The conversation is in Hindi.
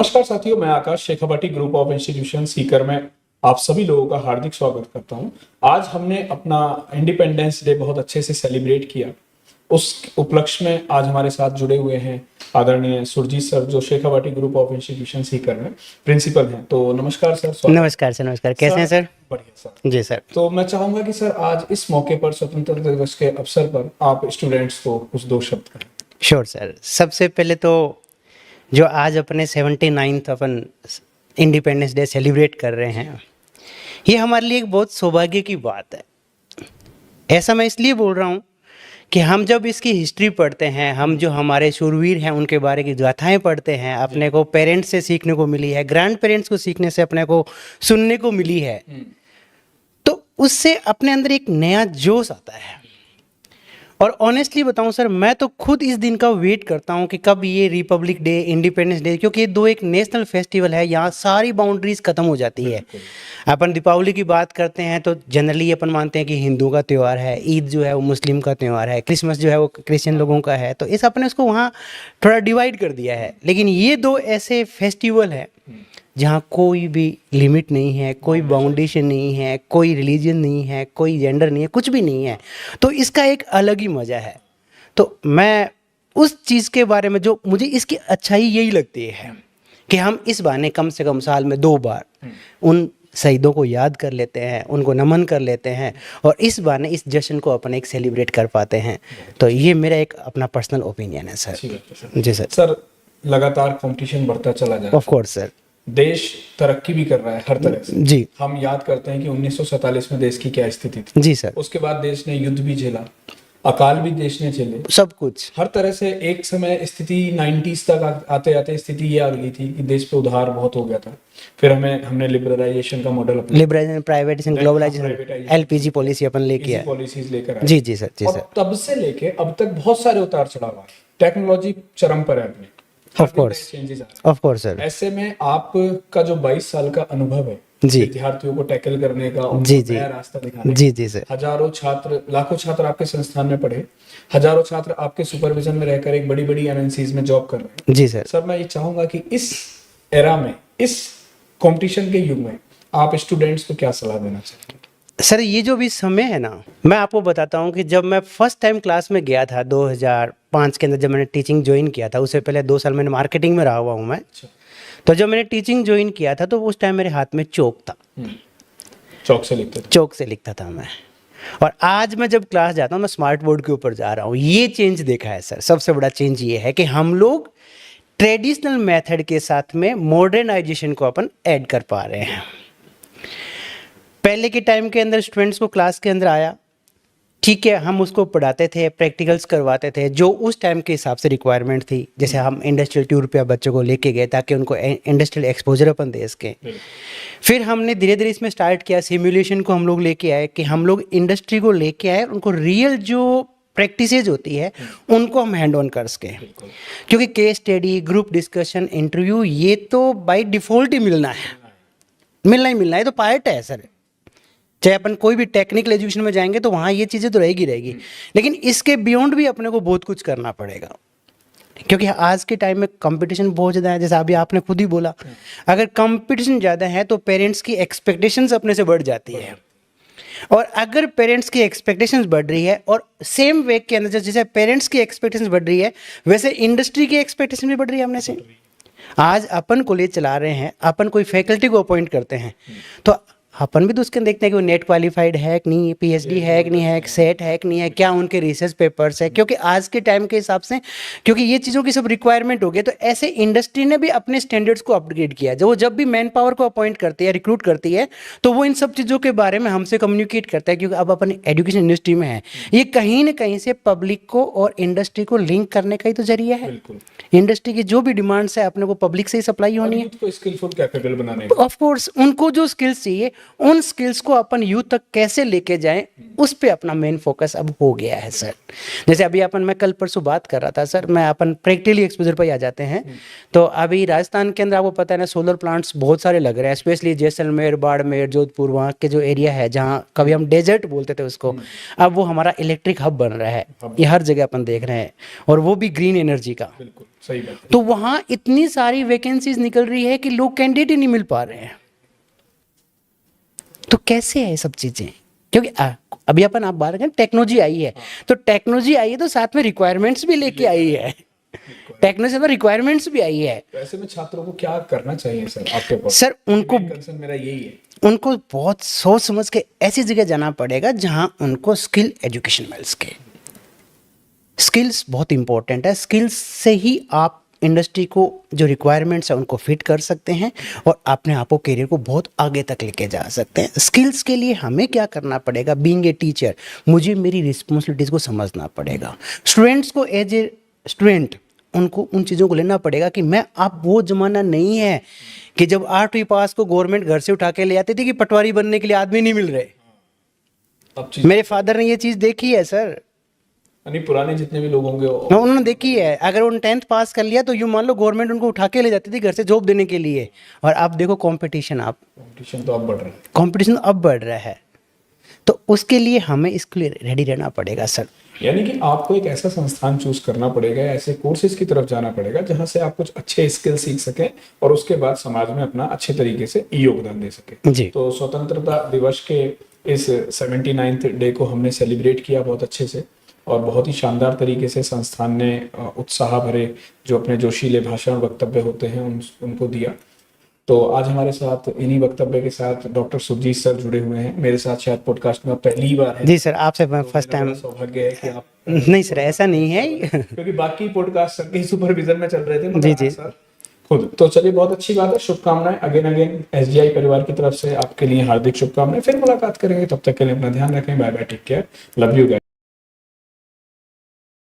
नमस्कार साथियों, मैं Akash Shekhawati group of institution Sikar में आप सभी लोगों का हार्दिक स्वागत करता हूं। आज हमने अपना इंडिपेंडेंस डे बहुत अच्छे से सेलिब्रेट किया। उस उपलक्ष्य में आज हमारे साथ जुड़े हुए हैं आदरणीय सुरजीत सर, जो Shekhawati group of institution Sikar में प्रिंसिपल हैं। तो नमस्कार सर। नमस्कार सर। नमस्कार, कैसे हैं सर? बढ़िया सर। जी सर। तो मैं चाहूंगा कि सर आज इस मौके पर, स्वतंत्रता दिवस के अवसर पर, आप स्टूडेंट्स को कुछ दो शब्द करें। Sure sir. सबसे पहले तो जो आज अपने 79th अपन इंडिपेंडेंस डे सेलिब्रेट कर रहे हैं, ये हमारे लिए एक बहुत सौभाग्य की बात है। ऐसा मैं इसलिए बोल रहा हूँ कि हम जब इसकी हिस्ट्री पढ़ते हैं, हम जो हमारे शूरवीर हैं उनके बारे की गाथाएं पढ़ते हैं, अपने को पेरेंट्स से सीखने को मिली है, ग्रैंड पेरेंट्स को सीखने से अपने को सुनने को मिली है, तो उससे अपने अंदर एक नया जोश आता है। और ऑनेस्टली बताऊं सर, मैं तो खुद इस दिन का वेट करता हूं कि कब ये रिपब्लिक डे, इंडिपेंडेंस डे, क्योंकि ये दो एक नेशनल फेस्टिवल है, यहाँ सारी बाउंड्रीज खत्म हो जाती है। अपन दीपावली की बात करते हैं तो जनरली अपन मानते हैं कि हिंदुओं का त्यौहार है, ईद जो है वो मुस्लिम का त्यौहार है, क्रिसमस जो है वो क्रिश्चियन लोगों का है, तो इस अपने उसको वहाँ थोड़ा डिवाइड कर दिया है। लेकिन ये दो ऐसे फेस्टिवल है जहाँ कोई भी लिमिट नहीं है, कोई बाउंडेशन नहीं है, कोई रिलीजन नहीं है, कोई जेंडर नहीं है, कुछ भी नहीं है, तो इसका एक अलग ही मज़ा है। तो मैं उस चीज़ के बारे में, जो मुझे इसकी अच्छाई यही लगती है कि हम इस बहाने कम से कम साल में 2 बार उन शहीदों को याद कर लेते हैं, उनको नमन कर लेते हैं, और इस बहाने इस जश्न को अपन एक सेलिब्रेट कर पाते हैं। तो ये मेरा एक अपना पर्सनल ओपिनियन है सर। जी सर। सर, लगातार कंपटीशन बढ़ता चला जा रहा है। Of course sir. देश तरक्की भी कर रहा है हर तरह से। जी। हम याद करते हैं कि 1947 में देश की क्या स्थिति थी। जी सर। उसके बाद देश ने युद्ध भी झेला, अकाल भी देश ने झेले, सब कुछ हर तरह से। एक समय स्थिति 90s तक आते आते स्थिति ये आ गई थी कि देश पे उधार बहुत हो गया था। फिर हमने लिबरलाइजेशन का मॉडल अपना, liberalisation, privatisation, globalisation, LPG policy अपन लेके आए, पॉलिसीज लेकर आए। जी जी सर। जी सर। तब से लेके अब तक बहुत सारे उतार चढ़ाव आए, टेक्नोलॉजी चरम पर है अपने, of course, of course sir. ऐसे में आपका जो 22 साल का अनुभव है जी, विद्यार्थियों को टैकल करने का, जी उनको जी, नया रास्ता दिखाने जी जी सर। हजारों छात्र, लाखों छात्र आपके संस्थान में पढ़े, हजारों छात्र आपके सुपरविजन में रहकर एक बड़ी बड़ी एमएनसीज में जॉब कर रहे हैं। जी सर। सर, मैं ये चाहूंगा कि इस एरा में, इस कंपटीशन के युग में आप स्टूडेंट्स को क्या सलाह देना चाहेंगे? सर, ये जो भी समय है ना, मैं आपको बताता हूँ कि जब मैं फर्स्ट टाइम क्लास में गया था 2005 के अंदर, जब मैंने टीचिंग ज्वाइन किया था, उससे पहले 2 साल मैंने मार्केटिंग में रहा हुआ हूँ मैं। तो जब मैंने टीचिंग ज्वाइन किया था तो उस टाइम मेरे हाथ में चौक था, चौक से लिखते थे। चौक से लिखता था मैं। और आज मैं जब क्लास जाता हूँ, मैं स्मार्ट बोर्ड के ऊपर जा रहा हूँ। ये चेंज देखा है सर। सबसे बड़ा चेंज ये है कि हम लोग ट्रेडिशनल मेथड के साथ में मॉडर्नाइजेशन को अपन ऐड कर पा रहे हैं। पहले के टाइम के अंदर स्टूडेंट्स को क्लास के अंदर आया, ठीक है, हम उसको पढ़ाते थे, प्रैक्टिकल्स करवाते थे जो उस टाइम के हिसाब से रिक्वायरमेंट थी। जैसे हम इंडस्ट्रियल टूर पे बच्चों को लेके गए ताकि उनको इंडस्ट्रियल एक्सपोजर अपन दे सकें। फिर हमने धीरे धीरे इसमें स्टार्ट किया, सिमुलेशन को हम लोग लेके आए कि हम लोग इंडस्ट्री को लेके आए, उनको रियल जो प्रैक्टिसेज होती है उनको हम हैंड ऑन कर सकें। क्योंकि case study, group discussion, interview, ये तो बाय डिफ़ॉल्ट ही मिलना है, मिलना ही मिलना है, तो पार्ट है सर। चाहे अपन कोई भी टेक्निकल एजुकेशन में जाएंगे तो वहाँ ये चीज़ें तो रहेगी। लेकिन इसके बियॉन्ड भी अपने को बहुत कुछ करना पड़ेगा, क्योंकि आज के टाइम में कंपटीशन बहुत ज़्यादा है। जैसे अभी आपने खुद ही बोला, अगर कंपटीशन ज़्यादा है तो पेरेंट्स की एक्सपेक्टेशंस अपने से बढ़ जाती है। और अगर पेरेंट्स की एक्सपेक्टेशंस बढ़ रही है, और सेम वे के अंदर जैसे पेरेंट्स की एक्सपेक्टेशंस बढ़ रही है, वैसे इंडस्ट्री की एक्सपेक्टेशन भी बढ़ रही है अपने से। आज अपन कॉलेज चला रहे हैं, अपन कोई फैकल्टी को अपॉइंट करते हैं, तो अपन भी तो उसके देखते हैं कि वो नेट क्वालिफाइड है कि नहीं, पीएचडी है कि नहीं है, सेट है कि नहीं है, क्या उनके रिसर्च पेपर्स है। क्योंकि आज के टाइम के हिसाब से, क्योंकि ये चीज़ों की सब रिक्वायरमेंट हो गई, तो ऐसे इंडस्ट्री ने भी अपने स्टैंडर्ड्स को अपग्रेड किया। जब भी मैन पावर को अपॉइंट करती है, रिक्रूट करती है, तो वो इन सब चीज़ों के बारे में हमसे कम्युनिकेट करता है। क्योंकि अब अपन एजुकेशन इंडस्ट्री में है, ये कहीं ना कहीं से पब्लिक को और इंडस्ट्री को लिंक करने का ही तो जरिया है। इंडस्ट्री की जो भी डिमांड्स है अपने को पब्लिक से ही सप्लाई होनी है, स्किलफुल कैपेबल बनाने, ऑफ कोर्स उनको जो स्किल्स चाहिए उन स्किल्स को अपन यूथ तक कैसे लेके जाएं, उस पे अपना मेन फोकस अब हो गया है सर। जैसे अभी अपन, मैं कल परसों बात कर रहा था सर, मैं अपन प्रैक्टिकली एक्सपोजर पर ही आ जाते हैं। तो अभी राजस्थान के अंदर आपको पता है ना, सोलर प्लांट्स बहुत सारे लग रहे हैं, स्पेशली जैसलमेर, बाड़मेर, जोधपुर, वहाँ के जो एरिया है जहाँ कभी हम डेजर्ट बोलते थे उसको, अब वो हमारा इलेक्ट्रिक हब बन रहा है। ये हर जगह अपन देख रहे हैं, और वो भी ग्रीन एनर्जी का। बिल्कुल सही बात है। तो वहाँ इतनी सारी वैकेंसीज निकल रही है कि लोग कैंडिडेट ही नहीं मिल पा रहे हैं। तो कैसे है ये सब चीजें? क्योंकि अभी अपन आप बात करें, टेक्नोलॉजी आई है, तो टेक्नोलॉजी आई है तो साथ में रिक्वायरमेंट्स भी लेके आई है। टेक्नोलॉजी में रिक्वायरमेंट्स भी आई है। तो ऐसे में छात्रों को क्या करना चाहिए सर आपके पास? सर उनको, कंसर्न मेरा यही है, उनको बहुत सोच समझ के ऐसी जगह जाना पड़ेगा जहां उनको स्किल एजुकेशन मिल सके। स्किल्स बहुत इंपॉर्टेंट है, स्किल्स से ही आप इंडस्ट्री को जो रिक्वायरमेंट्स है उनको फिट कर सकते हैं और अपने आप को करियर को बहुत आगे तक लेके जा सकते हैं। स्किल्स के लिए हमें क्या करना पड़ेगा? बीइंग ए टीचर, मुझे मेरी रिस्पॉन्सिबिलिटीज को समझना पड़ेगा। स्टूडेंट्स को एज ए स्टूडेंट उनको उन चीज़ों को लेना पड़ेगा कि मैं, अब वो जमाना नहीं है कि जब 8वीं पास को गवर्नमेंट घर से उठा के ले आती थी कि पटवारी बनने के लिए आदमी नहीं मिल रहे। अब चीज मेरे फादर ने ये चीज़ देखी है सर, यानी पुराने जितने भी लोग होंगे उन्होंने देखी है। अगर उन 10th पास कर लिया तो यूँ मान लो गवर्नमेंट उनको उठा के ले जाती थी घर से जॉब देने के लिए। और अब देखो कंपटीशन, आप कंपटीशन तो अब बढ़ रहा है। कंपटीशन अब बढ़ रहा है, तो उसके लिए हमें इसके लिए रेडी रहना पड़ेगा सर। यानी कि आपको एक ऐसा संस्थान चूज करना पड़ेगा, ऐसे कोर्सेज की तरफ जाना पड़ेगा जहां से आप कुछ अच्छे स्किल सीख सकें और उसके बाद समाज में अपना अच्छे तरीके से योगदान दे सकें। जी। तो स्वतंत्रता दिवस के इस 79th डे को हमने सेलिब्रेट किया बहुत अच्छे से, और बहुत ही शानदार तरीके से संस्थान ने उत्साह भरे जो अपने जोशीले भाषण वक्तव्य होते हैं उनको दिया। तो आज हमारे साथ इन्हीं वक्तव्य के साथ डॉक्टर सुरजीत सर जुड़े हुए हैं मेरे साथ, शायद पॉडकास्ट में पहली बार है। जी सर, आपसे मैं तो फर्स्ट मेरा टाइम। बड़ा सौभाग्य है कि आप नहीं सर, ऐसा नहीं है। क्योंकि बाकी पॉडकास्ट सर के सुपरविजन में चल रहे थे, मगर जी, आज जी। सर खुद। तो चलिए, बहुत अच्छी बात है, शुभकामनाएं अगेन एसजीआई परिवार की तरफ से आपके लिए हार्दिक शुभकामनाएं। फिर मुलाकात करेंगे, तब तक के लिए अपना ध्यान रखें। Bye bye, take care, love you guys.